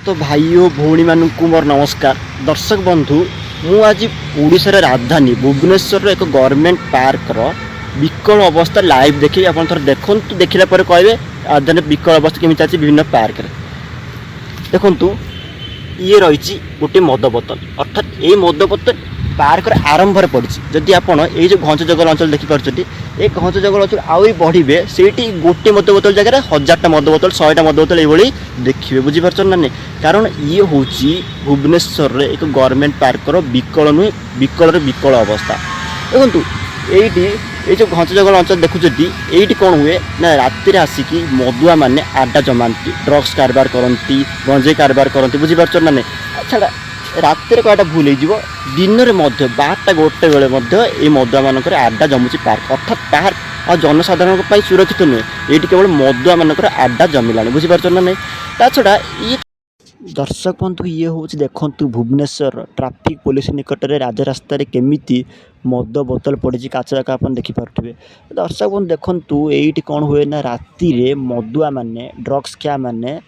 तो भाई और भौणी मानू मोर नमस्कार। दर्शक बंधु मु आज ओडिशार राजधानी भुवनेश्वर एक गवर्नमेंट पार्क विकल अवस्था लाइव देखी आप देखु देखला कहे राजधानी विकल अवस्था केमी चलती विभिन्न पार्क देखु ये रही गोटे मद बोतल अर्थात ये मद बोतल पार्क आरंभ पड़ी जदि आप जो घंच जंगल अंचल देखिपुं ये घंच जंगल अंचल आई बढ़े से गोटे मद बोतल जगह 1000टा मद बोतल 100टा मद बोतल ये देखिए बुझीपार ना नहीं कारण ये हूँ भुवनेश्वर एक गवर्नमेंट पार्क विकल नुहे विकल विकल अवस्था देखु ये जो घंच जंगल अंचल देखुं ये कौन हुए ना राति आसिकी मदुआ मैंने आड्डा जमाती ड्रग्स कारबार करती गंजे कारबार करती बुझीपार ना नहीं छाड़ा रातिर कटा भूल हो दिन में 12टा गोटे बेले ये मदुआ मानक आड्डा जमुची पार्क अर्थात पार्क और जनसाधारण सुरक्षित नुहे ये केवल मदुआ मानक आड्डा जमिला बुझीपार ना नहीं ता छड़ा ये दर्शक बंधु ये हूँ देखु भुवनेश्वर ट्राफिक पुलिस निकट में राजरास्त केमी मद बोतल पड़ी काच जाक आप देखिपे दर्शक बंधु देखु ये कौन हुए ना राति मदुआ माने ड्रग्स खिया माने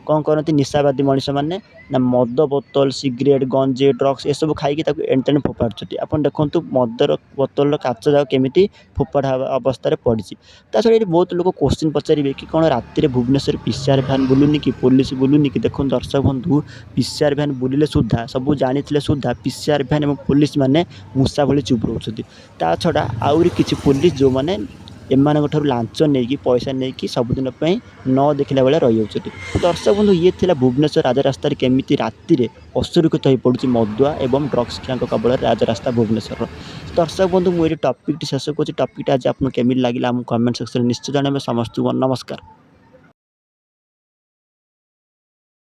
कौन करती निशाबादी मनीष मैंने ना मद बोतल सिगरेट गंजे ड्रग्स ये सब खाई एणतेण फोपाड़ी आप देखु मदर बोतल काच जाक केमी फोपाड़ा अवस्था पड़ी ता छड़ा ये बहुत लोग क्वेश्चन पचारे कि कौन राति भुवनेश्वर पीसीआर भ्यान बुलूनी कि पुलिस बुलूनी कि देखो दर्शक बंधु पीसीआर भ्यान बुलिले सुधा सब जानी सुधा पीसीआर भ्यान और पुलिस मैंने मूषा भली चुप रोच ता छड़ा आउरी किसी पुलिस जो मैंने एमान लांच नहीं पैसा नहीं सबुदिन न देखला बेले रही जाती दर्शक बंधु ये थिला भुवनेश्वर राजरास्त केमी राति असुरक्षित हो पड़ी मदुआ एवं ड्रग्स खिया कबल राजरास्ता भुवनेश्वर दर्शक बंधु मुझे टपिक शेष कर टपिक आज आपको केमी लगे कमेंट सेक्शन निश्चय जन समस्त नमस्कार।